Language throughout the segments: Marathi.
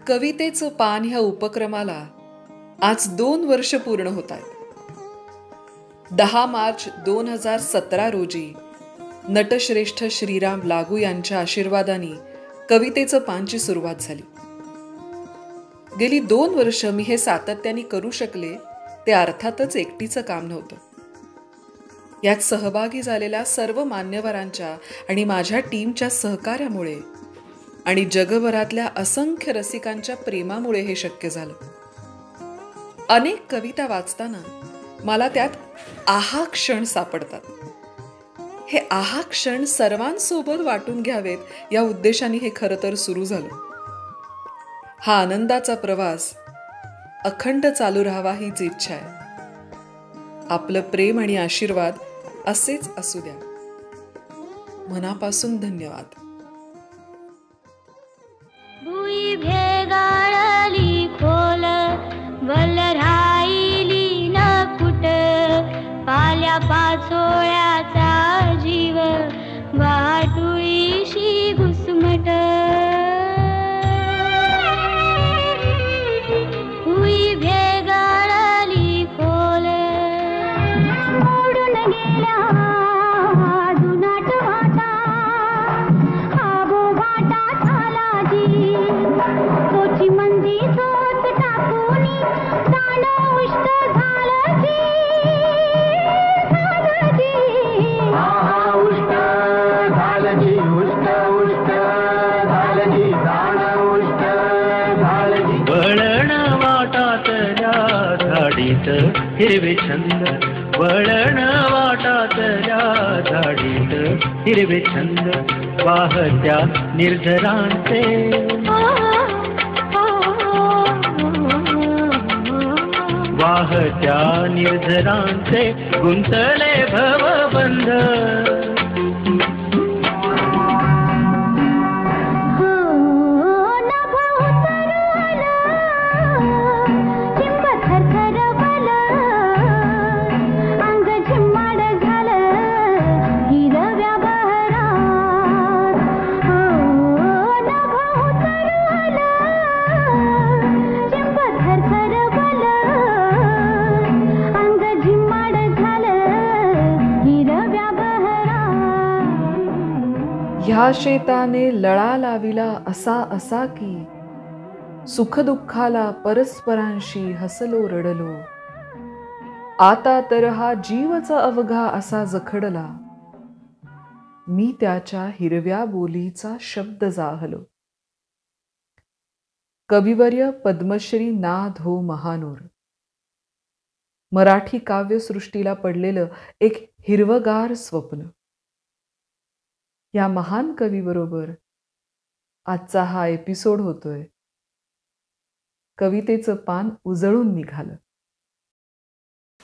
कवितेचं पान ह्या उपक्रमाला आज 2 वर्ष पूर्ण होत आहेत. 10 मार्च 2017 रोजी नटश्रेष्ठ श्रीराम लागू यांच्या आशीर्वादाने कवितेचं पानची सुरुवात झाली. गेली 2 वर्ष मी हे सातत्याने करू शकले ते अर्थातच एकटीचं काम नव्हतं. यात सहभागी झालेल्या सर्व मान्यवरांच्या आणि माझ्या टीमच्या सहकार्यामुळे आणि जगभरातल्या असंख्य रसिकांच्या प्रेमामुळे हे शक्य झालं. अनेक कविता वाचताना मला त्यात आहा क्षण सापडतात. हे आहा क्षण सर्वांसोबत वाटून घ्यावेत या उद्देशाने हे खरं तर सुरू झालं. हा आनंदाचा प्रवास अखंड चालू राहावा हीच इच्छा आहे. आपलं प्रेम आणि आशीर्वाद असेच असू द्या. मनापासून धन्यवाद. भुई भेगाळली खोल वल राहिली न कुट पाल्या पाचोळ्याचा जीव वाटुळीशी घुसमट. भुई भेगाळली खोल ओढून गेल्या जुनाट वाटा आबो वाटा झाला जी तोची मंदी सोच टाकूनी जाणं उष्ट झालं जी उष्ट झालं जी उष्ट उष्ट झालं जी जाणं उष्ट झालं जी. वळण वाटातल्या झाडीत हिरवे छंद वळण वाटातल्या झाडीत हिरवे छंद वाहत्या निर्झरांचे वाहत्या निर्झरांचे गुंतले भवबंध. ह्या शेताने लळा लाविला असा असा की सुखदुःखाला परस्परांशी हसलो रडलो. आता तर हा जीवच अवघा असा जखडला. मी त्याच्या हिरव्या बोलीचा शब्द जाहलो. कविवर्य पद्मश्री ना. धो. महानोर. मराठी काव्यसृष्टीला पडलेलं एक हिरवगार स्वप्न. या महान कवीबरोबर आजचा हा एपिसोड होतोय. कवितेचं पान उजळून निघालं.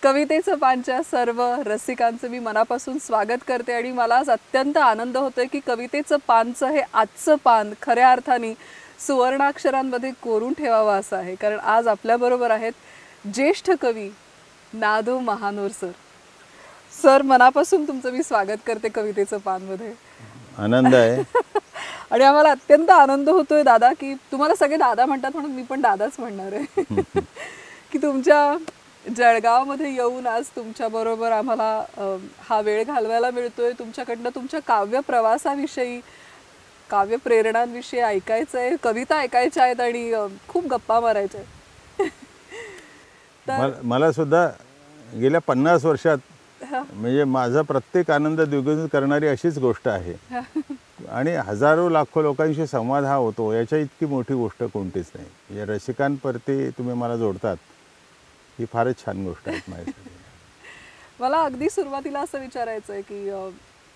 कवितेचं पानच्या सर्व रसिकांचं मी मनापासून स्वागत करते आणि मला आज अत्यंत आनंद होतोय की कवितेचं पानचं हे आजचं पान खऱ्या अर्थाने सुवर्णाक्षरांमध्ये कोरून ठेवावं असं आहे. कारण आज आपल्याबरोबर आहेत ज्येष्ठ कवी ना. धो. महानोर सर. सर, मनापासून तुमचं मी स्वागत करते कवितेचं पानमध्ये. आनंद आहे. आणि आम्हाला अत्यंत आनंद होतोय दादा, की तुम्हाला सगळे दादा म्हणतात म्हणून मी पण दादाच म्हणणार आहे. की तुमच्या जळगावमध्ये येऊन आज तुमच्या बरोबर आम्हाला हा वेळ घालवायला मिळतोय. तुमच्याकडनं तुमच्या काव्य प्रवासाविषयी काव्य प्रेरणांविषयी ऐकायचं आहे, कविता ऐकायच्या आहेत आणि खूप गप्पा मारायच्या आहेत. मला सुद्धा गेल्या 50 वर्षात म्हणजे माझा प्रत्येक आनंद द्विगुणित करणारी अशीच गोष्ट आहे. आणि हजारो लाखो लोकांशी संवाद हा होतो, याच्या इतकी मोठी गोष्ट कोणतीच नाही. या रसिकांप्रती तुम्ही मला जोडतात ही फारच छान गोष्ट आहे माझ्यासाठी. मला अगदी सुरुवातीला असं विचारायचं आहे की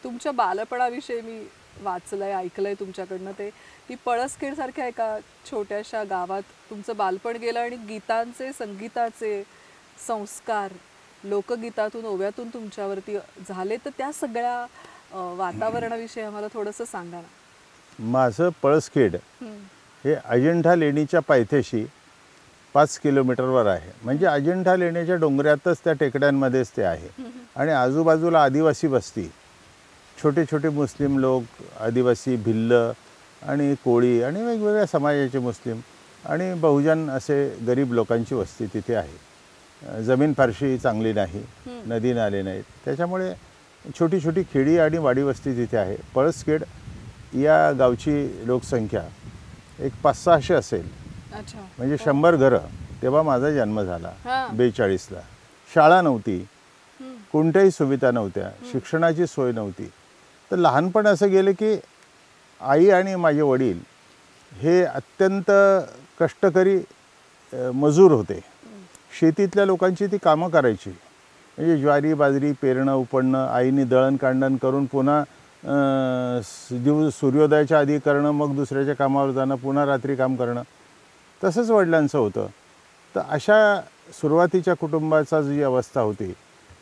तुमच्या बालपणाविषयी मी वाचलंय, ऐकलंय तुमच्याकडनं ते की पळसखेड सारख्या एका छोट्याशा गावात तुमचं बालपण गेलं आणि गीतांचे संगीताचे संस्कार लोकगीतातून ओव्यातून तुमच्यावरती झाले. तर त्या सगळ्या वातावरणाविषयी आम्हाला थोडंसं सांगा ना. माझं पळसखेड हे अजिंठा लेणीच्या पायथ्याशी 5 किलोमीटरवर आहे. म्हणजे अजिंठा लेण्याच्या डोंगरातच त्या टेकड्यांमध्येच ते आहे. आणि आजूबाजूला आदिवासी वस्ती, छोटे छोटे मुस्लिम लोक, आदिवासी, भिल्ल आणि कोळी आणि वेगवेगळ्या समाजाचे मुस्लिम आणि बहुजन असे गरीब लोकांची वस्ती तिथे आहे. जमीन फारशी चांगली नाही, नदी नाले नाहीत, त्याच्यामुळे छोटी छोटी खेडी आणि वाडी वस्ती तिथे आहे. पळसखेड या गावची लोकसंख्या एक 500-600 असेल, अच्छा. म्हणजे 100 घरं. तेव्हा माझा जन्म झाला हा. 42ला. शाळा नव्हती, कोणत्याही सुविधा नव्हत्या, शिक्षणाची सोय नव्हती. तर लहानपण असं गेलं की आई आणि माझे वडील हे अत्यंत कष्टकरी मजूर होते. शेतीतल्या लोकांची ती कामं करायची, म्हणजे ज्वारी बाजरी पेरणं उपडणं, आईने दळणकांडण करून पुन्हा सूर्योदयाच्या आधी करणं, मग दुसऱ्याच्या कामावर जाणं, पुन्हा रात्री काम करणं, तसंच वडिलांचं होतं. तर अशा सुरुवातीच्या कुटुंबाचा जी अवस्था होती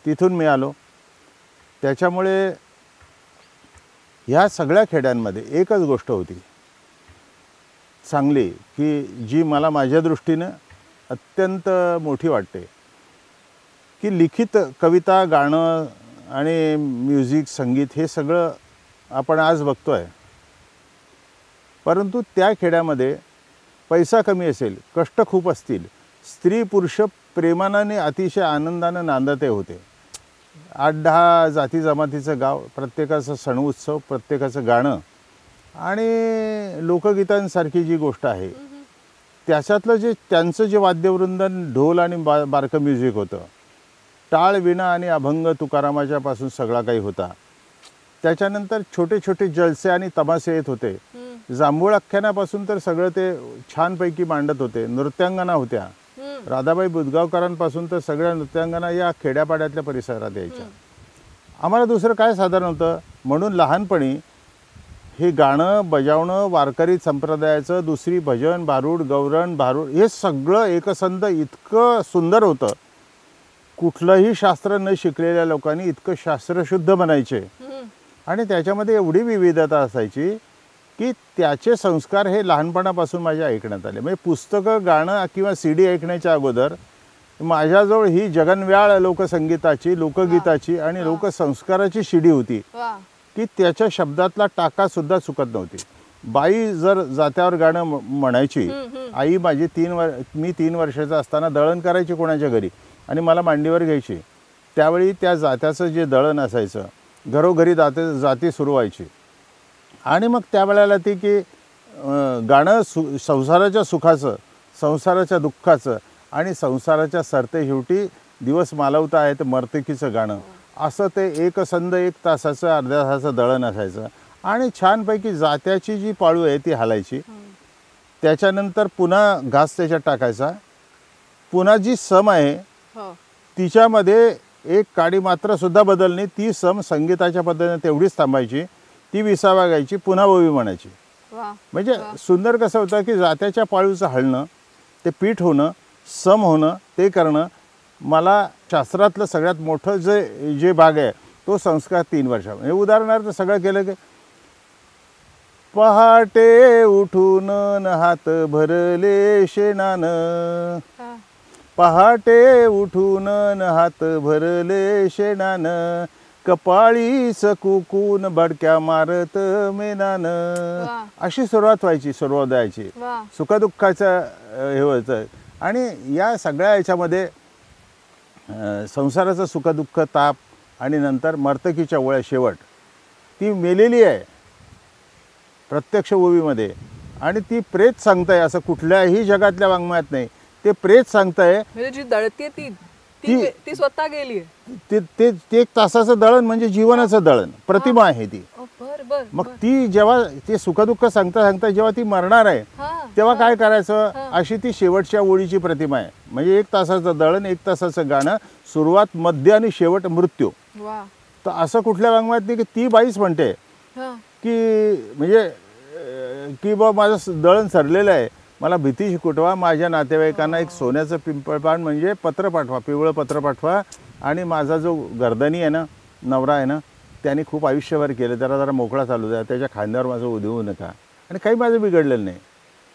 तिथून मी आलो. त्याच्यामुळे ह्या सगळ्या खेड्यांमध्ये एकच गोष्ट होती चांगली, की जी मला माझ्या दृष्टीनं अत्यंत मोठी वाटते, की लिखित कविता, गाणं आणि म्युझिक, संगीत हे सगळं आपण आज बघतो आहे. परंतु त्या खेड्यामध्ये पैसा कमी असेल, कष्ट खूप असतील, स्त्री पुरुष प्रेमाने अतिशय आनंदानं नांदते होते. 8-10 जाती जमातीचं गाव, प्रत्येकाचं सण उत्सव, प्रत्येकाचं गाणं आणि लोकगीतांसारखी जी गोष्ट आहे त्याच्यातलं जे त्यांचं जे वाद्यवृंदन, ढोल आणि बारकं म्युझिक होतं, टाळ, विणा आणि अभंग तुकारामाच्यापासून सगळा काही होता. त्याच्यानंतर छोटे छोटे जलसे आणि तमाशे येत होते. जांभूळ आख्यानापासून तर सगळं ते छानपैकी मांडत होते. नृत्यांगना होत्या, राधाबाई बुदगावकरांपासून तर सगळ्या नृत्यांगना या खेड्यापाड्यातल्या परिसरात यायच्या. आम्हाला दुसरं काय साधन होतं, म्हणून लहानपणी हे गाणं बजावणं, वारकरी संप्रदायाचं, दुसरी भजन, भारूड, गौरण, भारूड हे सगळं एकसंध इतकं सुंदर होतं. कुठलंही शास्त्र न शिकलेल्या लोकांनी इतकं शास्त्रशुद्ध बनायचे आणि त्याच्यामध्ये एवढी विविधता असायची की त्याचे संस्कार हे लहानपणापासून माझ्या ऐकण्यात आले. म्हणजे पुस्तकं, गाणं किंवा CD ऐकण्याच्या अगोदर माझ्याजवळ ही जगन्याळ लोकसंगीताची, लोकगीताची आणि लोकसंस्काराची शिडी होती की त्याच्या शब्दातला टाकासुद्धा चुकत नव्हती. बाई जर जात्यावर गाणं म्हणायची, आई माझी मी 3 वर्षाचा असताना दळण करायची कोणाच्या घरी आणि मला मांडीवर घ्यायची. त्यावेळी त्या जात्याचं जे दळण असायचं, घरोघरी जाती सुरू व्हायची आणि मग त्यावेळेला ती की गाणं संसाराच्या सुखाचं, संसाराच्या दुःखाचं आणि संसाराच्या सरते शेवटी दिवस मालवता आहेत मर्तिकीचं गाणं, असं ते एकसंध 1 तासाचं, अर्ध्या तासाचं दळण असायचं आणि छानपैकी जात्याची जी पाळू आहे ती हालायची. त्याच्यानंतर पुन्हा घास त्याच्यात टाकायचा, पुन्हा जी सम आहे तिच्यामध्ये एक काडी मात्र सुद्धा बदलणे, ती सम संगीताच्या पद्धतीने तेवढीच थांबायची, ती विसावा गायची, पुन्हा ओवी म्हणायची. म्हणजे सुंदर कसं होतं की जात्याच्या पाळूचं हलणं, ते पीठ होणं, सम होणं, ते करणं, मला शास्त्रातलं सगळ्यात मोठं जे भाग आहे तो संस्कार 3 वर्षा. म्हणजे उदाहरणार्थ सगळं केलं की पहाटे उठून हात भरले शेणानं, पहाटे उठून हात भरले शेणानं, कपाळीस कुकून बडक्या मारत मेनानं, अशी सुरुवात व्हायची सूर्योदयाची. सुखदुःखाचं हे व्हायचं आणि या सगळ्या याच्यामध्ये संसाराचं सुखदुःख, ताप आणि नंतर मर्तकीच्या ओळ्या शेवट ती मेलेली आहे प्रत्यक्ष ओवीमध्ये आणि ती प्रेत सांगताय, असं कुठल्याही जगातल्या वाङ्मयात नाही. ते प्रेत सांगताय, म्हणजे जी दळते ती स्वतः गेली. ते 1 तासाचं दळण म्हणजे जीवनाचं दळण, प्रतिमा आहे ती. मग ती जेव्हा ते सुखदुःख सांगता सांगता जेव्हा ती मरणार आहे तेव्हा काय करायचं, अशी ती शेवटच्या ओळीची प्रतिमा आहे. म्हणजे 1 तासाचं दळण, 1 तासाचं गाणं, सुरुवात, मध्य आणि शेवट मृत्यू. तर असं कुठल्या वाङ्मयात नाही की ती बाईच म्हणते की म्हणजे की बा माझं दळण सरलेलं आहे, मला भीती शिकववा, माझ्या नातेवाईकांना एक सोन्याचं पिंपळपान म्हणजे पत्र पाठवा, पिवळं पत्र पाठवा आणि माझा जो गर्दनी आहे ना, नवरा आहे ना, त्याने खूप आयुष्यभर केलं, त्याला जरा मोकळा चालू द्या, त्याच्या खांद्यावर माझं उधळू नका. आणि काही माझं बिघडलेलं नाही.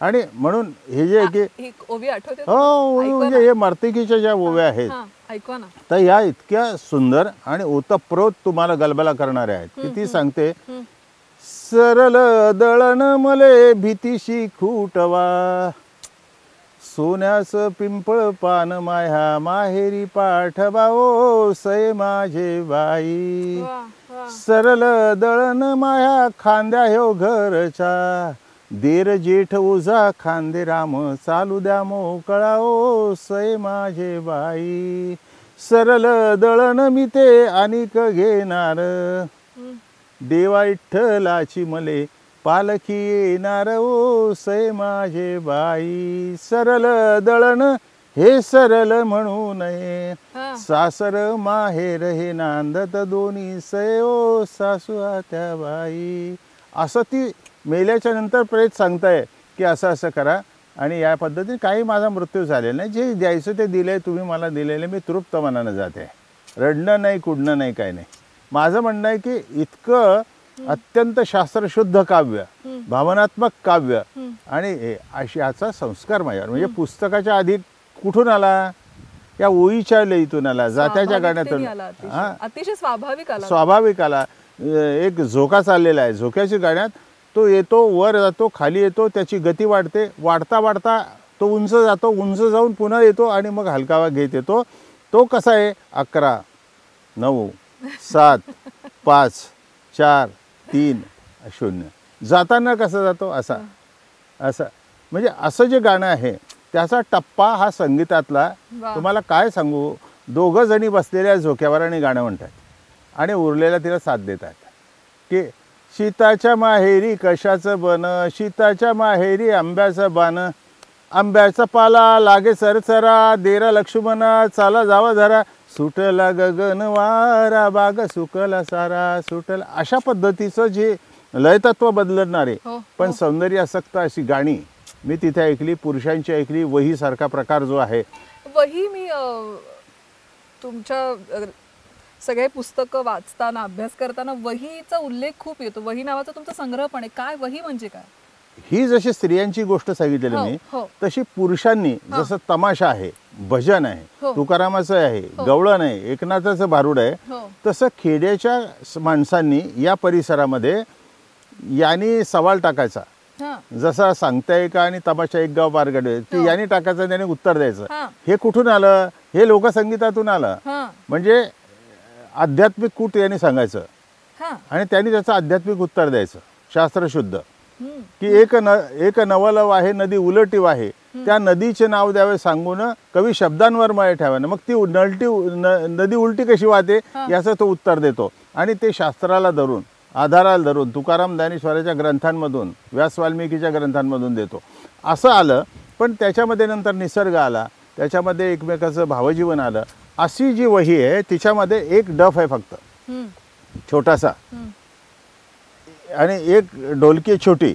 आणि म्हणून हे जे की ओवी आठवते हो, म्हणजे हे मर्तिकीच्या ज्या ओव्या आहेत ऐकवा ना, तर या इतक्या सुंदर आणि ओतप्रोत तुम्हाला गलबला करणाऱ्या आहेत की ती सांगते, सरल दळण मले भीतीशी खूटवा, सोन्याचं पिंपळ पान माह्या माहेरी पाठवाओ सय माझे बाई. सरल दळण माया खांद्या ह्यो घरच्या देर जेठ उजा खांदे राम चालू द्या मोकळा ओ सय माझे बाई. सरल दळण मी ते अनिक घेणार देवा विठ्ठलाची मले पालखी येणार ओ सय माझे बाई. सरल दळण हे सरल म्हणू नये सासर माहेर हे नांदत दोन्ही सय ओ सासू आत्या बाई. असं ती मेल्याच्या नंतर प्रेत सांगताय की असं असं करा आणि या पद्धतीने काही माझा मृत्यू झालेला नाही. जे द्यायचं ते दिलंय तुम्ही मला दिलेलं मी तृप्त मनानं जाते. रडणं नाही कुडणं नाही काय नाही. माझं म्हणणं आहे की इतकं अत्यंत शास्त्रशुद्ध काव्य भावनात्मक काव्य आणि याचा संस्कार माझ्यावर म्हणजे पुस्तकाच्या आधी कुठून आला या ओळीच्या लयीतून आला जात्याच्या गाण्यातून. हा अतिशय स्वाभाविक आला. एक झोका चाललेला आहे झोक्याच्या गाण्यात तो येतो वर जातो खाली येतो त्याची गती वाढते वाढता वाढता तो उंच जातो उंच जाऊन पुन्हा येतो आणि मग हलकावा घेत येतो. तो कसा आहे 11 9 7 5 4 3 0 जाताना कसा जातो असा असं म्हणजे असं जे गाणं आहे त्याचा टप्पा हा संगीतातला तुम्हाला काय सांगू. दोघं जणी बसलेल्या झोक्यावर आणि गाणं म्हणतात आणि उरलेल्या तिला साथ देतात की शीताच्या माहेरी कशाचं बन शीताच्या माहेरी आंब्याचं बाण आंब्याचा पाला लागे सरसरा देरा लक्ष्मणा चाला जावा जरा सुटला गगन वारा बाग सुकला सारा सुटला. अशा पद्धतीचं जे लयतत्व बदलणारे पण सौंदर्यासक्त अशी गाणी मी तिथे ऐकली. पुरुषांची ऐकली. वही सारखा प्रकार जो आहे वही मी तुमच्या सगळे पुस्तकं वाचताना अभ्यास करताना वहीचा उल्लेख खूप येतो. वही नावाचा तुमचा संग्रह पण आहे. काय वही म्हणजे काय. ही जशी स्त्रियांची गोष्ट सांगितलेली मी तशी पुरुषांनी जसं तमाशा आहे भजन आहे तुकारामाचं आहे गवळण आहे एकनाथाचं भारुड आहे तसं खेड्याच्या माणसांनी या परिसरामध्ये यांनी सवाल टाकायचा. जसा सांगताय का आणि तमाशा एक गाव पार काढे ते यांनी टाकायचं त्याने उत्तर द्यायचं. हे कुठून आलं हे लोकसंगीतातून आलं. म्हणजे आध्यात्मिक कूट यांनी सांगायचं आणि त्यांनी त्याचं आध्यात्मिक उत्तर द्यायचं शास्त्रशुद्ध की एक नवलव आहे नदी उलटी आहे त्या नदीचे नाव द्यावे सांगून कवी शब्दांवर माय ठेवानं मग ती नदी उलटी कशी वाहते याचं तो उत्तर देतो. आणि ते शास्त्राला धरून आधाराला धरून तुकाराम ज्ञानेश्वराच्या ग्रंथांमधून व्यास वाल्मिकीच्या ग्रंथांमधून देतो असं आलं. पण त्याच्यामध्ये नंतर निसर्ग आला त्याच्यामध्ये एकमेकाचं भावजीवन आलं. अशी जी वही आहे तिच्यामध्ये एक डफ आहे फक्त छोटासा आणि एक ढोलकी छोटी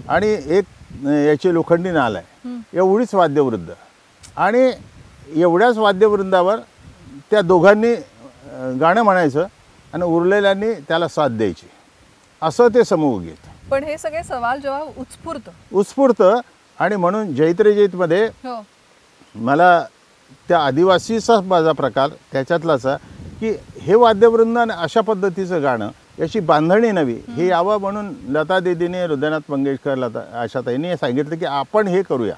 आणि एक याची लोखंडी नाल आहे एवढीच वाद्यवृंद आणि एवढ्याच वाद्यवृंदावर त्या दोघांनी गाणं म्हणायचं आणि उरलेल्यांनी त्याला साथ द्यायची असं ते समूहगीत. पण हे सगळे सवाल जेव्हा उत्स्फूर्त आणि म्हणून जैत्रे जैतमध्ये मला त्या आदिवासीचा माझा प्रकार त्याच्यातलाच की हे वाद्यवृंद अशा पद्धतीचं गाणं याची बांधणी नवी हे यावं म्हणून लता दीदीने हृदयनाथ मंगेशकर लता आशाताईंनी सांगितलं की आपण हे करूया.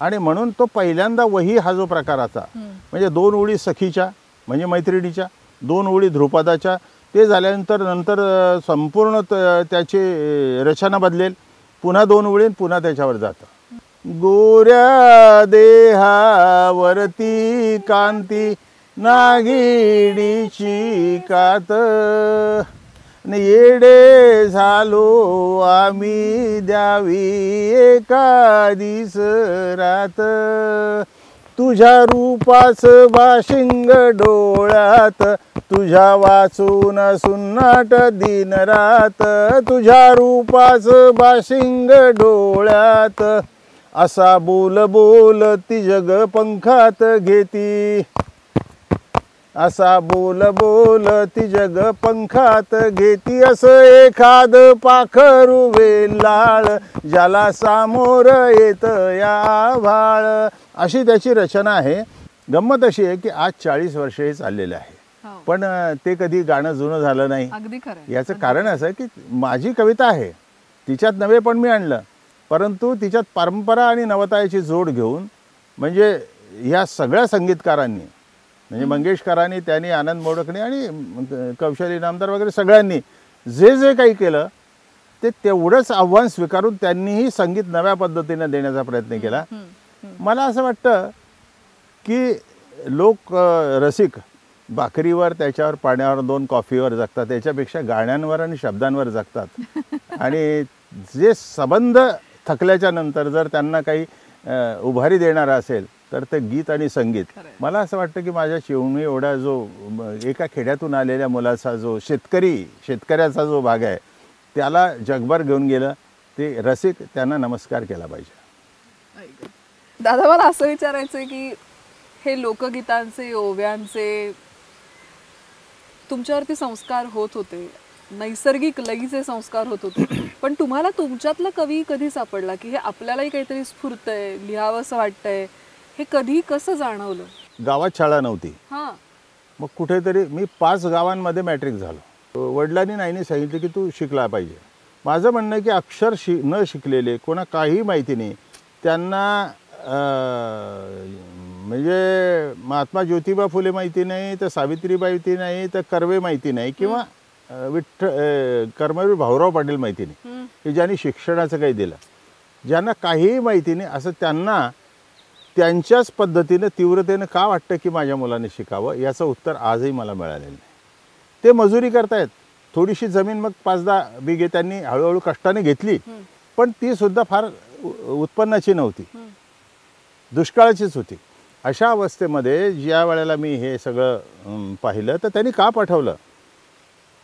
आणि म्हणून तो पहिल्यांदा वही हा जो प्रकाराचा म्हणजे 2 ओळी सखीच्या म्हणजे मैत्रिणीच्या 2 ओळी ध्रुपदाच्या ते झाल्यानंतर नंतर संपूर्ण त्याची रचना बदलेल पुन्हा 2 ओळी पुन्हा त्याच्यावर जातं. गोऱ्या देहावरती कांती नागिणीची कात येडे झालो आम्ही द्यावी एखादीच रात तुझ्या रूपाच बाशिंग डोळ्यात तुझ्या वाचून सुन्नाट दिन रात तुझ्या रूपाच बाशिंग डोळ्यात असा बोल बोल ती जग पंखात घेती असा बोल बोल ती जग पंखात घेती असं एखाद पाखरू वेलाळ ज्याला सामोर येत या भाळ अशी त्याची रचना आहे. गंमत अशी आहे की आज 40 वर्ष हे चाललेलं आहे पण ते कधी गाणं जुनं झालं नाही. याचं कारण असं आहे की माझी कविता आहे तिच्यात नवे पण मी आणलं परंतु तिच्यात परंपरा आणि नवताची जोड घेऊन म्हणजे ह्या सगळ्या संगीतकारांनी म्हणजे मंगेशकरांनी, त्यांनी, आनंद मोडकने आणि कौशल इनामदार वगैरे सगळ्यांनी जे जे काही केलं ते तेवढंच आव्हान स्वीकारून त्यांनीही संगीत नव्या पद्धतीने देण्याचा प्रयत्न केला. मला असं वाटतं की लोक रसिक भाकरीवर, त्याच्यावर, पाण्यावर, 2 कॉफीवर जगतात, त्याच्यापेक्षा गाण्यांवर आणि शब्दांवर जगतात. आणि जे संबंध थकल्याच्या नंतर जर त्यांना काही उभारी देणारा असेल तर ते गीत आणि संगीत. मला असं वाटतं की माझ्या शिवणी एवढा जो एका खेड्यातून आलेल्या मुलाचा जो शेतकऱ्याचा जो भाग आहे त्याला जगभर घेऊन गेलं ते रसिक, त्यांना नमस्कार केला पाहिजे. दादा मला असं विचारायचं आहे की हे लोकगीतांचे, ओव्यांचे तुमच्यावरती संस्कार होत होते, नैसर्गिक लयीचे संस्कार होत होते, पण तुम्हाला तुमच्यातला कवी कधी सापडला की हे आपल्यालाही काहीतरी स्फुरतंय, लिहावं असं वाटतंय, हे कधी कसं जाणवलं? गावात शाळा नव्हती. हां. मग कुठेतरी मी 5 गावांमध्ये मॅट्रिक झालो. वडिलांनी नाहीने सांगितलं की तू शिकला पाहिजे. माझं म्हणणं आहे की अक्षर न शिकलेले, कोणा काही माहिती नाही, त्यांना म्हणजे महात्मा ज्योतिबा फुले माहिती नाही, तर सावित्रीबाई माहिती नाही, तर कर्वे माहिती नाही, किंवा कर्मवीर भाऊराव पाटील माहिती नाही, की ज्यांनी शिक्षणाचं काही दिलं. ज्यांना काहीही माहिती नाही असं त्यांना त्यांच्याच पद्धतीनं तीव्रतेनं का वाटतं की माझ्या मुलाने शिकावं, याचं उत्तर आजही मला मिळालेलं नाही. ते मजुरी करतायत, थोडीशी जमीन मग 5-10 बिघे त्यांनी हळूहळू कष्टाने घेतली, पण ती सुद्धा फार उत्पन्नाची नव्हती, दुष्काळाचीच होती. अशा अवस्थेमध्ये ज्या वेळेला मी हे सगळं पाहिलं तर त्यांनी का पाठवलं,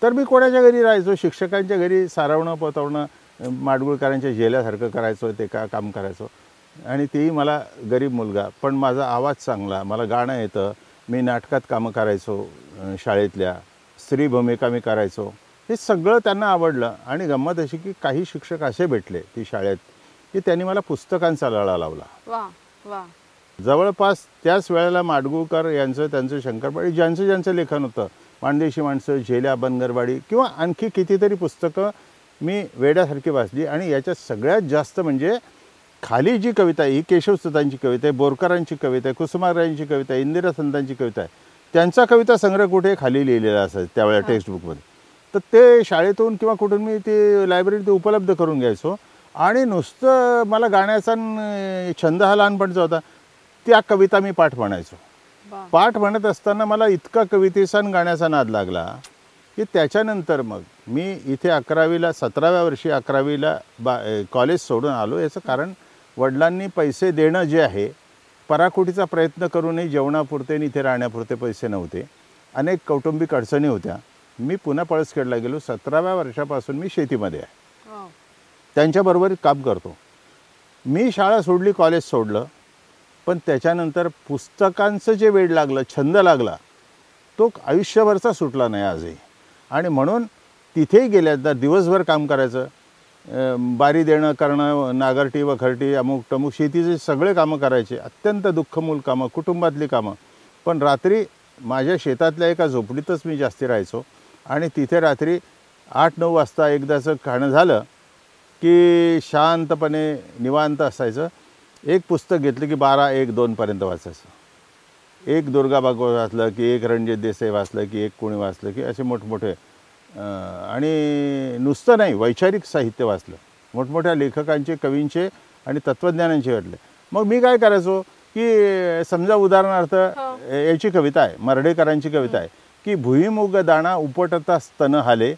तर मी कोणाच्या घरी राहायचो, शिक्षकांच्या घरी सारवणं पोतवणं, माडगुळकरांच्या जेल्यासारखं करायचो, ते काम करायचो. आणि तेही मला गरीब मुलगा, पण माझा आवाज चांगला, मला गाणं येतं, मी नाटकात कामं करायचो, शाळेतल्या स्त्री भूमिका मी करायचो. हे सगळं त्यांना आवडलं. आणि गंमत अशी की काही शिक्षक असे भेटले ती शाळेत की त्यांनी मला पुस्तकांचा लळा लावला. वा वा. जवळपास त्याच वेळेला माडगुळकर यांचं, त्यांचं शंकरपाळी, ज्यांचं लेखन होतं, माणदेशी माणसं, झेल्या, बनगरवाडी किंवा आणखी कितीतरी पुस्तकं मी वेड्यासारखी वाचली. आणि याच्यात सगळ्यात जास्त म्हणजे खाली जी कविता आहे ही केशवसुतांची कविता आहे, बोरकरांची कविता आहे, कुसुमाग्रजांची कविता आहे, इंदिरा संतांची कविता आहे. त्यांचा कविता संग्रह कुठे खाली लिहिलेला असायचा त्यावेळेला टेक्स्टबुकमध्ये. तर ते शाळेतून किंवा कुठून मी ते लायब्ररीत उपलब्ध करून घ्यायचो. आणि नुसतं मला गाण्याचा छंद हा लहानपणचा होता, त्या कविता मी पाठ म्हणायचो. पाठ म्हणत असताना मला इतका कवितेचा आणि गाण्याचा नाद लागला की त्याच्यानंतर मग मी इथे 11वीला 17व्या वर्षी 11वीला कॉलेज सोडून आलो. याचं कारण वडिलांनी पैसे देणं जे आहे, पराकोटीचा प्रयत्न करूनही जेवणापुरते आणि इथे राहण्यापुरते पैसे नव्हते, अनेक कौटुंबिक अडचणी होत्या. मी पुन्हा पळसखेडला गेलो. 17व्या वर्षापासून मी शेतीमध्ये आहे, त्यांच्याबरोबर काम करतो. मी शाळा सोडली, कॉलेज सोडलं, पण त्याच्यानंतर पुस्तकांचं जे वेड लागलं, छंद लागला, तो आयुष्यभरचा सुटला नाही आजही. आणि म्हणून तिथेही गेल्यानंतर दिवसभर काम करायचं, बारी देणं करणं, नागरटी वखरटी, अमुक टमुक, शेतीचे सगळे कामं करायचे, अत्यंत दुःखमूल कामं, कुटुंबातली कामं. पण रात्री माझ्या शेतातल्या एका झोपडीतच मी जास्ती राहायचो. आणि तिथे रात्री 8-9 वाजता एकदाचं खाणं झालं की शांतपणे निवांत असायचं. एक पुस्तक घेतलं की 12-1-2पर्यंत वाचायचं. एक दुर्गा भागवत वाचलं की एक रणजित देसाई वाचलं की एक कोणी वाचलं की असे मोठमोठे. आणि नुसतं नाही, वैचारिक साहित्य वाचलं, मोठमोठ्या लेखकांचे, कवींचे आणि तत्त्वज्ञानांचे वाटले. मग मी काय करायचो की समजा उदाहरणार्थ याची कविता आहे, मर्ढेकरांची कविता आहे की भुईमुग दाणा उपटता स्तन हाले,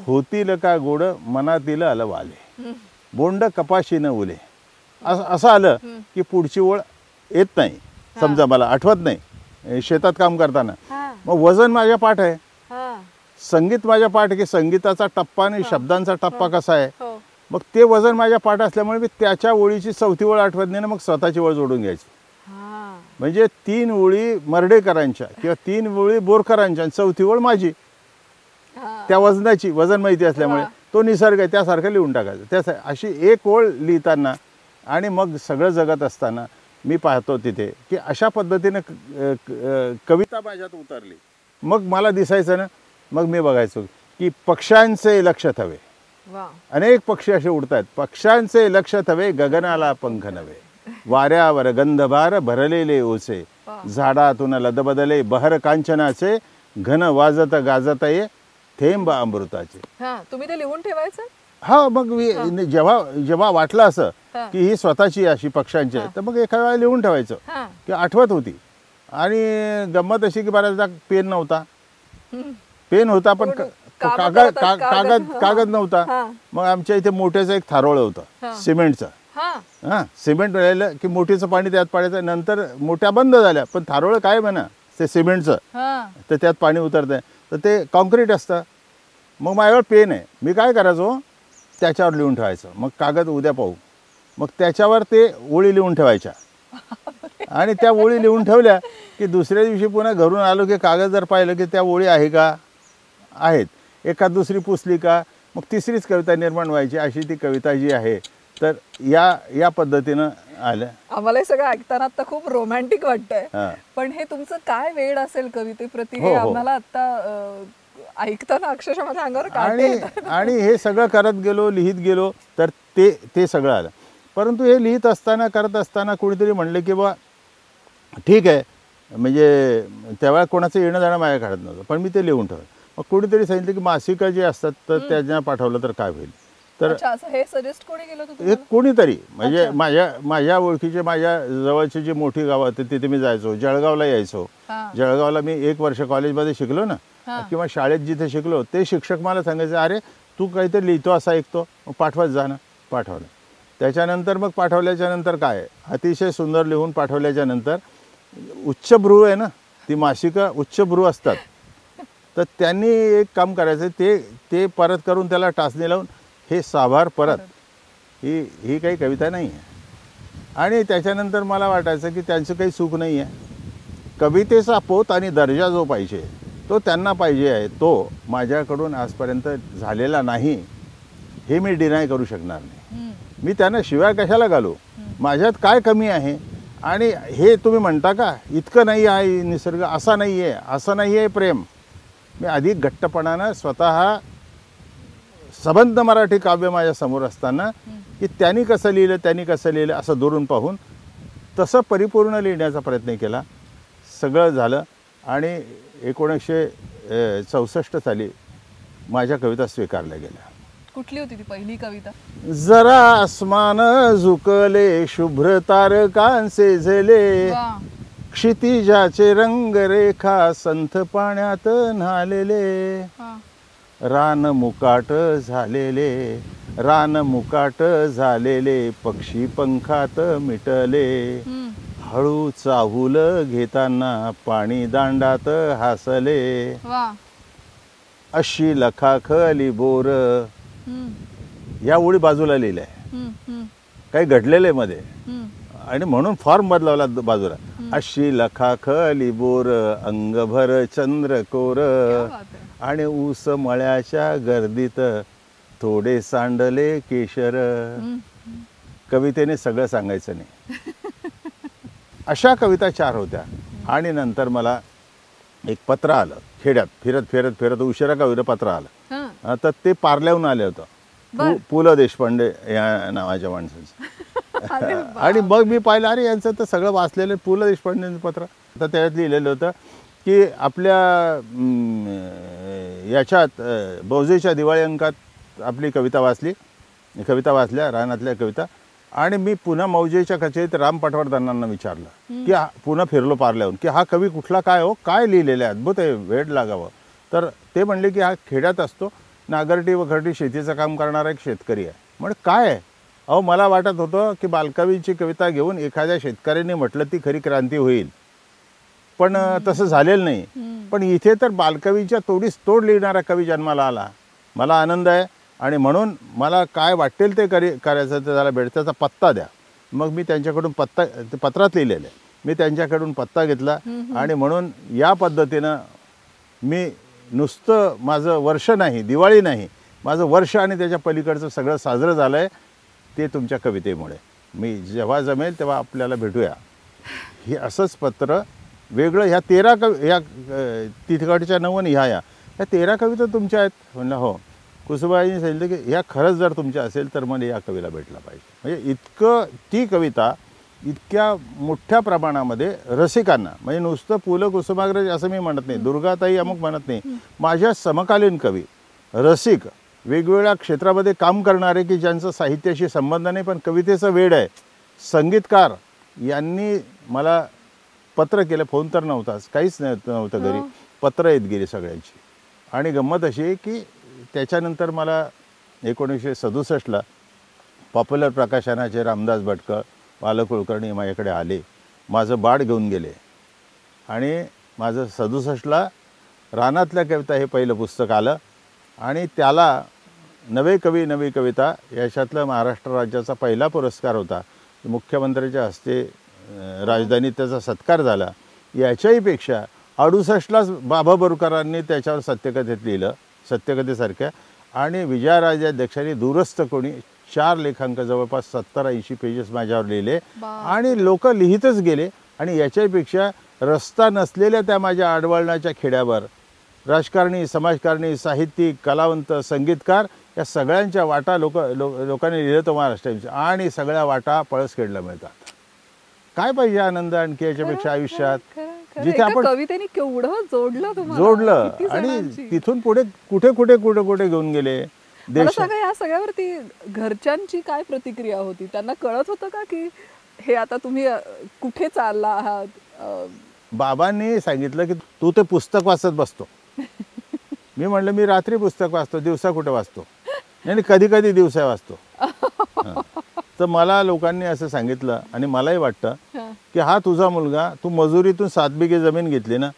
होतील का गोड मनातील अलवाले, बोंड कपाशी न उले. असं आलं की पुढची ओळ येत नाही, समजा मला आठवत नाही शेतात काम करताना. मग वजन माझ्या पाठ आहे, संगीत माझ्या पाठ आहे की संगीताचा टप्पा आणि शब्दांचा टप्पा कसा आहे. मग ते वजन माझ्या पाठ असल्यामुळे मी त्याच्या ओळीची 4थी ओळ आठवत नाही ना, मग स्वतःची ओळ जोडून घ्यायची. म्हणजे 3 ओळी मर्ढेकरांच्या किंवा 3 ओळी बोरकरांच्या आणि 4थी ओळ माझी. त्या वजनाची, वजन माहिती असल्यामुळे तो निसर्ग आहे त्यासारखं लिहून टाकायचं. त्या अशी एक ओळ लिहिताना आणि मग सगळं जगत असताना मी पाहतो तिथे की अशा पद्धतीने कविता माझ्यात उतरली. मग मला दिसायचं ना, मग मी बघायचो की पक्ष्यांचे लक्ष हवे, वा. अनेक पक्षी असे उडतात. पक्ष्यांचे लक्ष थवे गगनाला पंख नवे, वाऱ्यावर गंधभार भरलेले ओसे, झाडातून लदबदले बहर कांचनाचे, घन वाजत गाजत ये थेंब अमृताचे. हा, तुम्ही ते लिहून ठेवायचं? हा, मग जेव्हा जेव्हा वाटलं असं की ही स्वतःची अशी पक्ष्यांची आहे, तर मग एका वेळा लिहून ठेवायचं की आठवत होती. आणि गंमत अशी की बऱ्याचदा पेन नव्हता, पेन होता पण कागद कागद कागद नव्हता. मग आमच्या इथे मोठ्याचं एक थारोळ होतं सिमेंटचं. हा, सिमेंट राहिलं की मोठीचं पाणी त्यात पाडायचं. नंतर मोठ्या बंद झाल्या, पण थारोळ काय म्हणा ते सिमेंटचं, तर त्यात पाणी उतरतंय, तर ते कॉन्क्रीट असतं. मग माझ्यावर पेन आहे, मी काय करायचो त्याच्यावर लिहून ठेवायचं. मग कागद उद्या पाहू, मग त्याच्यावर ते ओळी लिहून ठेवायच्या. आणि त्या ओळी लिहून ठेवल्या की दुसऱ्या दिवशी पुन्हा घरून आलो की कागद जर पाहिलं की त्या ओळी आहे का, आहेत, एखाद दुसरी पुसली का, मग तिसरीच कविता निर्माण व्हायची. अशी ती कविता जी आहे. तर या पद्धतीनं आलं. आम्हाला हे सगळं ऐकताना आता खूप रोमॅन्टिक वाटतंय, पण हे तुमचं काय वेड असेल कवितेप्रती हे आम्हाला आता ऐकताना अक्षरशः माझ्या अंगावर काटे येतात. आणि हे सगळं करत गेलो, लिहित गेलो, तर ते सगळं आलं. परंतु हे लिहित असताना करत असताना कोणीतरी म्हणलं की बा ठीक आहे, म्हणजे तेव्हा कोणाचं येणं जाणं माझ्या काढत नव्हतं, पण मी ते लिहून ठेवलं. मग कोणीतरी सांगितलं की मासिकं जे असतात तर त्यांना पाठवलं तर काय होईल. तर हे सजेस्ट कोणी केलं होतं? हे कोणीतरी म्हणजे माझ्या ओळखीचे, माझ्या जवळची जी मोठी गावं होती तिथे मी जायचो. जळगावला यायचो. जळगावला मी 1 वर्ष कॉलेजमध्ये शिकलो ना, किंवा शाळेत जिथे शिकलो ते शिक्षक मला सांगायचे, अरे तू काहीतरी लिहितो असा ऐकतो, मग पाठवत जा ना. पाठवलं. त्याच्यानंतर मग पाठवल्याच्या नंतर काय, अतिशय सुंदर लिहून पाठवल्याच्या नंतर उच्चभ्रू आहे ना, ती मासिकं उच्चभ्रू असतात, तर त्यांनी एक काम करायचं, ते परत करून त्याला टाचणी लावून हे साभार परत, ही काही कविता नाही आहे. आणि त्याच्यानंतर मला वाटायचं की त्यांचं काही चूक नाही आहे. कवितेचा पोत आणि दर्जा जो पाहिजे तो त्यांना पाहिजे आहे, तो माझ्याकडून आजपर्यंत झालेला नाही, हे मी डिनाय करू शकणार नाही. मी त्यांना शिवाय कशाला घालू, माझ्यात काय कमी आहे. आणि हे तुम्ही म्हणता का इतकं नाही आहे निसर्ग, असा नाही आहे, असं नाही आहे प्रेम. मी अधिक घट्टपणानं स्वतः सबंध मराठी काव्य माझ्या समोर असताना की त्यांनी कसं लिहिलं असं दुरून पाहून तसं परिपूर्ण लिहिण्याचा प्रयत्न केला. सगळं झालं आणि 1964 साली माझ्या कविता स्वीकारल्या गेल्या. कुठली होती ती पहिली कविता? जरा आसमान झुकले, शुभ्र तारकांचे झेले, क्षितिजाचे रंगरेखा संथ पाण्यात न्हालेले, रान मुकाट झालेले पक्षी पंखात मिटले, हळू चाहूल घेताना पाणी दांडात हासले, अशी लखाखली बोर. या ओळी बाजूला लिहिल्या आहे, काही घडलेले मध्ये, आणि म्हणून फॉर्म बदलावला बाजूला. अशी लखाखली बोर, अंगभर चंद्रकोर, आणि ऊस मळ्याच्या गर्दीत थोडे सांडले केशर. कवितेने सगळं सांगायचं नाही. अशा कविता 4 होत्या. आणि नंतर मला एक पत्र आलं खेड्यात, फिरत उशिरा कविता पत्र आलं. तर ते पार्ल्याहून आलं होतं, पु ल देशपांडे या नावाच्या माणसाचं. आणि मग मी पाहिलं, अरे यांचं तर सगळं वाचलेलं पु ल देशपांडेंचं पत्र. तर त्याच्यात लिहिलेलं होतं की आपल्या याच्यात बौजेच्या दिवाळी अंकात आपली कविता वाचल्या रानातल्या कविता. आणि मी पुन्हा मौजेच्या कचेरीत राम पाटवर्धनांना विचारलं की पुन्हा फिरलो पार्ल्याहून की हा कवी कुठला, काय हो, काय लिहिलेलं आहे, अद्भुत आहे, वेड लागावं. तर ते म्हणले की हा खेड्यात असतो, नागरटी वखरटी शेतीचं काम करणारा एक शेतकरी आहे. म्हणजे काय आहे, अहो मला वाटत होतं की बालकवीची कविता घेऊन एखाद्या शेतकऱ्याने म्हटलं ती खरी क्रांती होईल, पण तसं झालेलं नाही. पण इथे तर बालकवीच्या तोडीस तोड लिहिणारा कवी जन्माला आला. मला आनंद आहे. आणि म्हणून मला काय वाटेल ते करायचं, ते त्याला त्याचा पत्ता द्या. मग मी त्यांच्याकडून पत्रात लिहिलेलं आहे, मी त्यांच्याकडून पत्ता घेतला. आणि म्हणून या पद्धतीनं मी नुसतं माझं वर्ष नाही, दिवाळी नाही, माझं वर्ष आणि त्याच्या पलीकडचं सगळं साजरं झालं आहे ते तुमच्या कवितेमुळे. मी जेव्हा जमेल तेव्हा आपल्याला भेटूया. हे असंच पत्र वेगळं. ह्या 13 ह्या तिथकडच्या 9 ह्या 13 कविता तुमच्या आहेत. म्हणलं हो. कुसुमाबाईंनी सांगितलं की ह्या खरंच जर तुमच्या असेल तर मला या कवीला भेटला पाहिजे. म्हणजे इतकं ती कविता इतक्या मोठ्या प्रमाणामध्ये रसिकांना, म्हणजे नुसतं पु ल कुसुमाग्रज असं मी म्हणत नाही, दुर्गाताई अमुक म्हणत नाही, माझ्या समकालीन कवी रसिक वेगवेगळ्या क्षेत्रामध्ये काम करणारे की ज्यांचं साहित्याशी संबंध नाही पण कवितेचं वेड आहे, संगीतकार यांनी मला पत्र केलं. फोन तर नव्हताच, काहीच नव्हतं घरी, पत्र येत गेली सगळ्यांची. आणि गंमत अशी आहे की त्याच्यानंतर मला 1967ला पॉप्युलर प्रकाशनाचे रामदास भटकळ, बाल कुलकर्णी माझ्याकडे आले, माझं बाळ घेऊन गेले आणि माझं 67ला रानातल्या कविता हे पहिलं पुस्तक आलं आणि त्याला नवे कवी नवी कविता याच्यातलं महाराष्ट्र राज्याचा पहिला पुरस्कार होता. मुख्यमंत्र्यांच्या हस्ते राजधानीत त्याचा सत्कार झाला. याच्याहीपेक्षा 68लाच बाबा बोरकरांनी त्याच्यावर सत्यकथेत लिहिलं, सत्यकथेसारख्या, आणि विजयाराजाध्यक्षांनी दूरस्थ कोणी 4 लेखांक जवळपास 70-80 पेजेस माझ्यावर लिहिले आणि लोक लिहितच गेले. आणि याच्यापेक्षा रस्ता नसलेल्या त्या माझ्या आडवळणाच्या खेड्यावर राजकारणी, समाजकारणी, साहित्यिक, कलावंत, संगीतकार या सगळ्यांच्या वाटा लोकांनी लिहिलं तर महाराष्ट्राच्या, आणि सगळ्या वाटा पळसखेडला मिळतात. काय पाहिजे आनंद आणखी याच्यापेक्षा आयुष्यात, जिथे आपण कवितेने केवढं जोडलं जोडलं आणि तिथून पुढे कुठे कुठे कुठे कुठे घेऊन गेले. मला सांगा, या सगळ्यावरती घरच्यांची काय प्रतिक्रिया होती? त्यांना कळत होतं का की हे आता तुम्ही कुठे चालला आहात? बाबांनी सांगितलं की तू ते पुस्तक वाचत बसतो. मी म्हणलं मी रात्री पुस्तक वाचतो, दिवसा कुठे वाचतो? नाही, कधी कधी दिवसा वाचतो. तर मला लोकांनी असं सांगितलं आणि मलाही वाटतं की हा तुझा मुलगा, तू मजुरीतून 7 बिघे जमीन घेतली ना,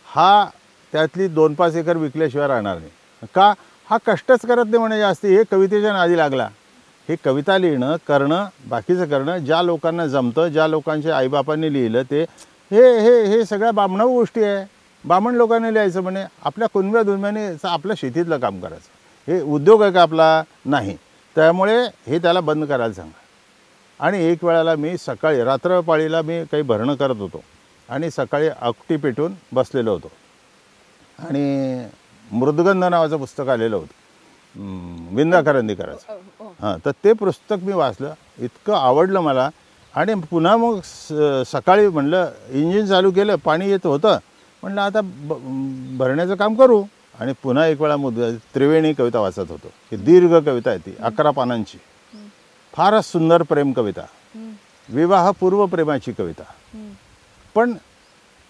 हा त्यातली 2-5 एकर विकल्याशिवाय राहणार नाही. का? हा कष्टच करत नाही म्हणे जास्ती, हे कवितेच्या नादी लागला. हे कविता लिहिणं, करणं, बाकीचं करणं, ज्या लोकांना जमतं, ज्या लोकांच्या आईबापांनी लिहिलं ते हे हे हे सगळ्या बामणाऊ गोष्टी आहे. बामण लोकांनी लिहायचं म्हणे, आपल्या कुणब्या दुन्ब्याने आपल्या शेतीतलं काम करायचं. हे उद्योग आहे का आपला? नाही. त्यामुळे हे त्याला बंद करायला सांगा. आणि एक वेळेला मी सकाळी रात्रपाळीला मी काही भरणं करत होतो आणि सकाळी अकटी पेटून बसलेलो होतो आणि मृदगंध नावाचं पुस्तक आलेलं होतं विंदा करंदीकराचं. हां, तर ते पुस्तक मी वाचलं, इतकं आवडलं मला. आणि पुन्हा मग सकाळी म्हणलं, इंजिन चालू केलं, पाणी येत होतं, म्हणलं आता भरण्याचं काम करू. आणि पुन्हा एक वेळा त्रिवेणी कविता वाचत होतो. ही दीर्घ कविता आहे, ती 11 पानांची, फारच सुंदर प्रेम कविता, विवाहपूर्व प्रेमाची कविता. पण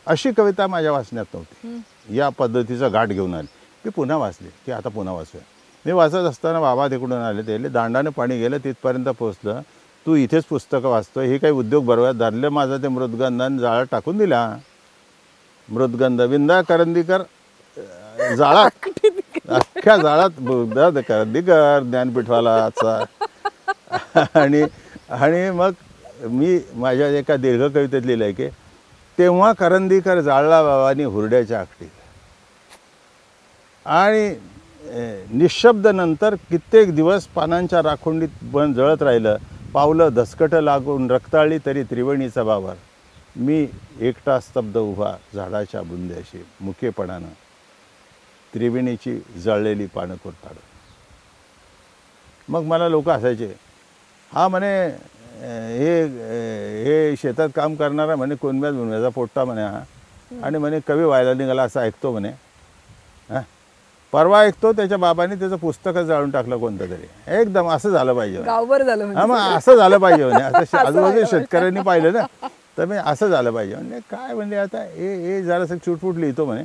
अशी कविता माझ्या वाचण्यात नव्हती. या पद्धतीचा घाट घेऊन आली. मी पुन्हा वाचली की आता पुन्हा वाचूया. मी वाचत असताना बाबा तिकडून आले, ते दांडाने पाणी गेलं, तिथपर्यंत पोहोचलं. तू इथेच पुस्तकं वाचतो, हे काही उद्योग बरोबर धरले. माझं ते मृदगंधाने जाळा टाकून दिला. मृदगंध विंदा करंदीकर जाळात, अख्ख्या जाळात करंदीकर ज्ञानपीठवालाचा. आणि मग मी माझ्या एका दीर्घ कवितेत लिहिलं आहे की तेव्हा करंदीकर जाळला बाबांनी हुरड्याच्या आकटी. आणि निशब्द नंतर कित्येक दिवस पानांच्या राखोंडीत बन जळत राहिलं. पावलं धसकटं लागून रक्ताळली तरी त्रिवेणीचा बावर. मी एकटा स्तब्ध उभा झाडाच्या बुंद्याशी, मुकेपणानं त्रिवेणीची जळलेली पानं कुरताड. मग मला लोक हसायचे, हा म्हणे हे शेतात काम करणारा म्हणे कोणब्याच बुनव्याचा पोट्टा म्हणे हा, आणि म्हणे कवी व्हायला निघाला असं ऐकतो म्हणे. हां, परवा ऐकतो त्याच्या बाबांनी त्याचं पुस्तकच जाळून टाकलं कोणतं तरी. एकदम असं झालं पाहिजे, गावभर झालं. हां, मग असं झालं पाहिजे म्हणे. आता आजूबाजूच्या शेतकऱ्यांनी पाहिलं ना, तर मी असं झालं पाहिजे. म्हणजे काय म्हणजे आता हे जरासं चुटफुट लिहितो म्हणे.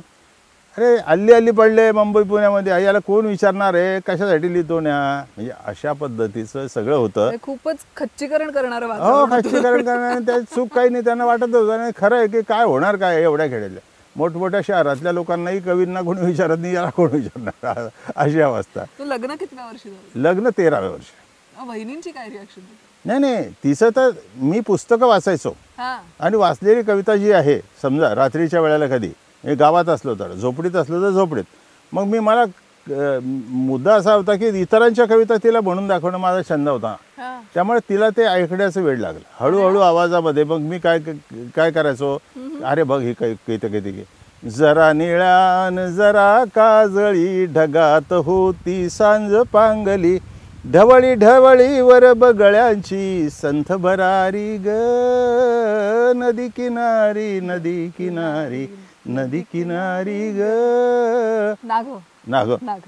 अरे अल्ली पडले मुंबई पुण्यामध्ये, याला कोण विचारणार आहे, कशासाठी लिहितो ना. म्हणजे अशा पद्धतीचं सगळं होतं. खूपच खच्चीकरण करणार. हो, खच्चीकरण करणार. त्यात चूक काही नाही, त्यांना वाटत होतं. आणि खरं आहे की काय होणार काय एवढ्या खेड्यातल्या मोठमोठ्या शहरातल्या लोकांनाही कवींना कोणी विचारत नाही, याला कोण विचारणार, अशी अवस्था. तू लग्न किती वर्ष झालं? लग्न 13व्या वर्ष. वहिनींची काय रिॲक्शन? नाही, तिचं तर मी पुस्तकं वाचायचो आणि वाचलेली कविता जी आहे, समजा रात्रीच्या वेळेला कधी गावात असलो तर, झोपडीत असलो तर झोपडीत, मग मला मुद्दा असा होता की इतरांच्या कविता तिला म्हणून दाखवणं माझा छंद होता. त्यामुळे तिला ते ऐकण्याचं वेळ लागलं. हळूहळू आवाजामध्ये मग मी काय करायचो, अरे बघ ही कविता किती जरा निळ्यान जरा काजळी ढगात होती सांज पांगली ढवळी ढवळीवर बगळ्यांची संथ भरारी ग नदी किनारी नदी किनारी नदी किनारी ग नाग नाग नाग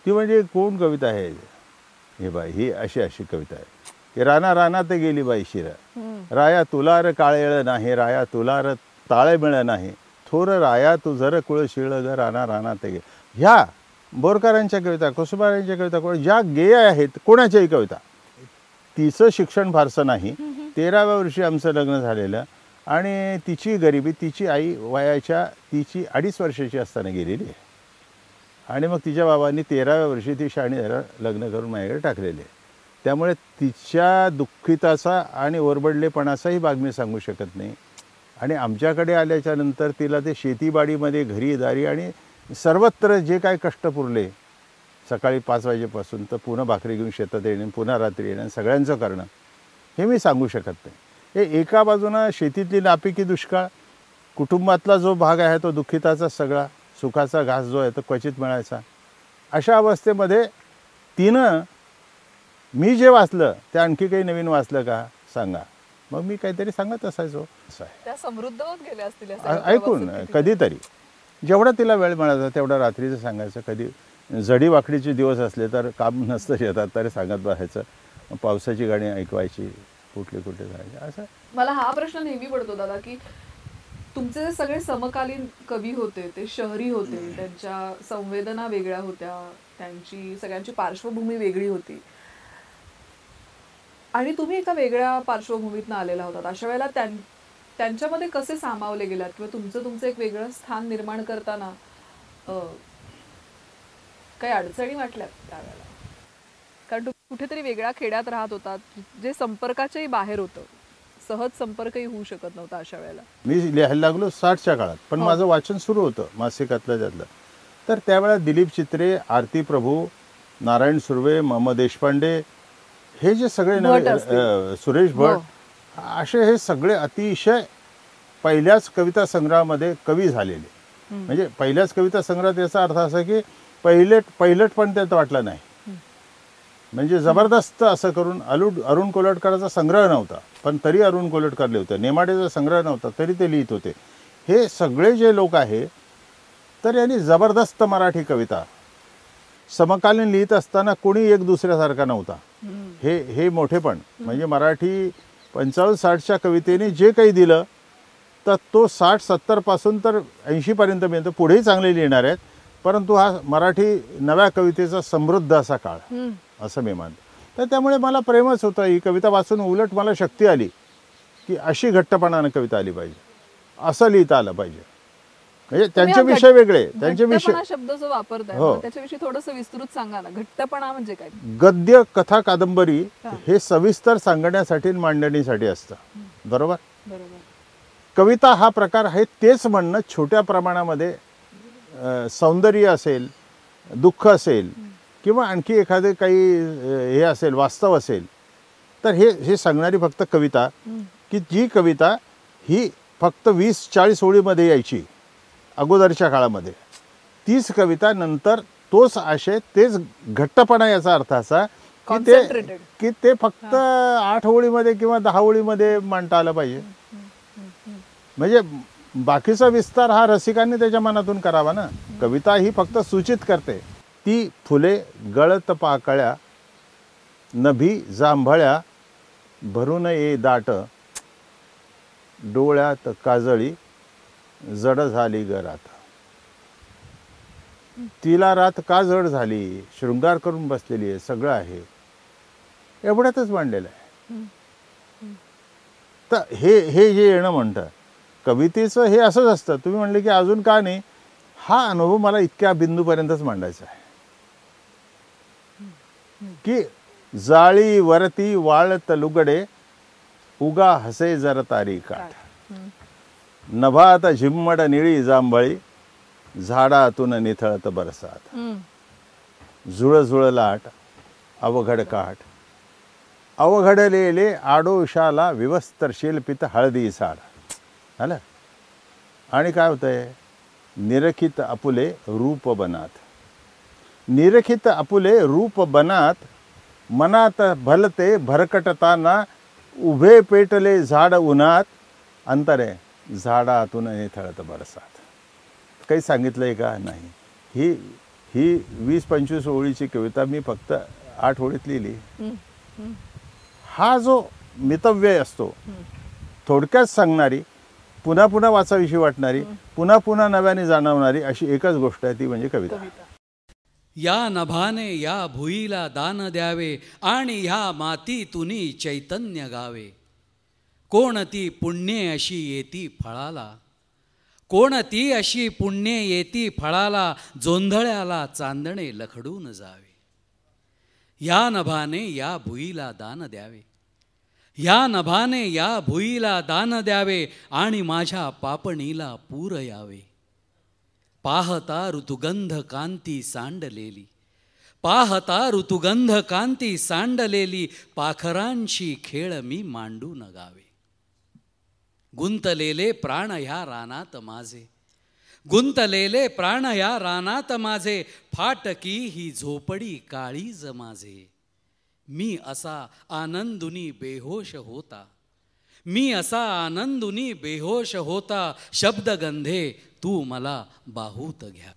ती म्हणजे कोण कविता आहे हे बाई ही अशी कविता आहे की राना रानात गेली बाई शिरा राया तुलार काळेळ नाही राया तुलार ताळे मिळ नाही थोर राया तू जर कुळ शिळ ग राना रानात गे ह्या बोरकरांच्या कविता कुसुमारांच्या कविता ज्या गेय आहेत कोणाच्याही कविता तिचं शिक्षण फारसं नाही 13व्या वर्षी आमचं लग्न झालेलं आणि तिची गरिबी तिची आई वयाच्या तिची 2.5 वर्षाची असताना गेलेली आहे आणि मग तिच्या बाबांनी 13व्या वर्षी ती शाणी लग्न करून माझ्याकडे टाकलेली आहे त्यामुळे तिच्या दुःखिताचा आणि ओरबडलेपणाचाही भाग मी सांगू शकत नाही आणि आमच्याकडे आल्याच्या नंतर तिला ते शेतीबाडीमध्ये घरी दारी आणि सर्वत्र जे काय कष्ट पुरले सकाळी 5 वाजेपासून तर पुन्हा भाकरी घेऊन शेतात येणं पुन्हा रात्री येणं सगळ्यांचं करणं हे मी सांगू शकत नाही हे एका बाजूनं शेतीतली नापिकी दुष्काळ कुटुंबातला जो भाग आहे तो दुःखिताचा सगळा सुखाचा घास जो आहे तो क्वचित मिळायचा अशा अवस्थेमध्ये तिनं मी जे वाचलं ते आणखी काही नवीन वाचलं का सांगा मग मी काहीतरी सांगत असायचो असं आहे त्या समृद्ध होत गेल्या असतील ऐकून कधीतरी जेवढा तिला वेळ मिळायचा तेवढा रात्रीचं सांगायचं कधी जडी वाकडीचे दिवस असले तर काम नसतं शेतात तरी सांगत बसायचं पावसाची गाणी ऐकवायची कुठले जायचे असं मला हा प्रश्न नेहमी पडतो दादा की तुमचे जे सगळे समकालीन कवी होते ते शहरी होते त्यांच्या संवेदना वेगळ्या होत्या त्यांची सगळ्यांची पार्श्वभूमी वेगळी होती आणि तुम्ही एका वेगळ्या पार्श्वभूमीतनं आलेला होतात अशा वेळेला त्यांच्यामध्ये कसे सामावले गेलात किंवा तुमचं एक वेगळं स्थान निर्माण करताना काही अडचणी वाटल्यात त्यावेळेला कारण तुम्ही कुठेतरी वेगळ्या खेड्यात राहत होतात जे संपर्काच्याही बाहेर होतं सहज संपर्कही होऊ शकत नव्हता अशा वेळेला मी लिहायला लागलो 60च्या काळात पण माझं वाचन सुरू होतं मासिकातलं त्यातलं तर त्यावेळेला दिलीप चित्रे आरती प्रभू नारायण सुर्वे म देशपांडे हे जे सगळे नवे सुरेश भट असे हे सगळे अतिशय पहिल्याच कविता संग्रहामध्ये कवी झालेले म्हणजे पहिल्याच कविता संग्रहात याचा अर्थ असा की पहिलट पण त्यात वाटलं नाही म्हणजे जबरदस्त असं करून अरुण कोलटकरांचा संग्रह नव्हता पण तरी अरुण कोलटकर लिहित नेमाडेचा संग्रह नव्हता तरी ते लिहित होते हे सगळे जे लोक आहे तर यांनी जबरदस्त मराठी कविता समकालीन लिहित असताना कोणी एक दुसऱ्यासारखा नव्हता हे मोठेपण म्हणजे मराठी 55-60च्या कवितेने जे काही दिलं तर तो 60-70 पासून तर 80 पर्यंत मिळतो पुढेही चांगले लिहिणार आहेत परंतु हा मराठी नव्या कवितेचा समृद्ध असा काळ असं मी मानतो तर त्यामुळे मला प्रेमच होतं ही कविता वाचून उलट मला शक्ती आली की अशी घट्टपणानं कविता आली पाहिजे असं लिहिता आलं पाहिजे म्हणजे त्यांचे विषय वेगळे त्यांचे विषय शब्द जो वापरताय त्याच्याविषयी थोडंसं विस्तृत सांगा ना घट्टपणा म्हणजे काय गद्य कथा कादंबरी हे सविस्तर सांगण्यासाठी मांडणीसाठी असतं बरोबर कविता हा प्रकार आहे तेच म्हणणं छोट्या प्रमाणामध्ये सौंदर्य असेल दुःख असेल किंवा आणखी एखादे काही हे असेल वास्तव असेल तर हे सांगणारी फक्त कविता की जी कविता ही फक्त 20-40 ओळीमध्ये यायची अगोदरच्या काळामध्ये तीच कविता नंतर तोच आशय तेच घट्टपणा याचा अर्थ असा की ते फक्त 8 ओळीमध्ये किंवा 10 ओळीमध्ये मांडता आलं पाहिजे म्हणजे बाकीचा विस्तार हा रसिकांनी त्याच्या मनातून करावा ना कविता ही फक्त सूचित करते ती फुले गळत पाकळ्या नभी जांभळ्या भरून ये दाट डोळ्यात काजळी जड झाली ग रात तिला रात का जड झाली शृंगार करून बसलेली आहे सगळं आहे एवढ्यातच मांडलेलं आहे तर हे जे येणं म्हणतं कवितेचं हे असंच असतं तुम्ही म्हणले की अजून का नाही हा अनुभव मला इतक्या बिंदूपर्यंतच मांडायचा आहे की जाळी वरती वाळत लुगडे उगा हसे जर तारी काठ नभात झिम्मड निळी जांभळी झाडातून निथळत बरसात जुळजुळ लाट अवघड काठ अवघडलेले आडोशाला विवस्तर शिल्पित हळदी साड झालं आणि काय होतंय निरखित आपुले रूप बनात. निरखित आपुले रूप बनात, मनात भलते भरकटताना, उभे पेटले झाड उन्हात, अंतरे झाडातून निथळत बरसात. काही सांगितलंय का? नाही. ही 20-25 ओळीची कविता मी फक्त 8 ओळीत लिहिली. हा जो मितव्यय असतो, थोडक्यात सांगणारी, पुन्हा पुन्हा वाचावीशी वाटणारी, पुन्हा पुन्हा नव्याने जाणवणारी अशी एकच गोष्ट आहे, ती म्हणजे कविता. या नभाने या भुईला दान द्यावे आणि ह्या मातीतुनी चैतन्य गावे. कोणती पुण्ये अशी येती फळाला, कोणती अशी पुण्ये येती फळाला, जोंधळ्याला चांदणे लखडून जावे. या नभाने या भुईला दान द्यावे, या नभाने या भुईला दान द्यावे आणि माझ्या पापणीला पूर यावे. पाहता ऋतुगंध कांती सांडलेली, पाहता ऋतुगंध कांती सांडलेली, पाखरांची खेळ मी मांडू न गावे. गुंतलेले प्राण ह्या रानात माझे, गुंतलेले प्राण ह्या रानात माझे, फाटकी ही झोपडी काळीज माझे. मी असा आनंदुनी बेहोश होता, मी असा आनंदुनी बेहोश होता, शब्दगंधे तू मला बाहूत घ्या.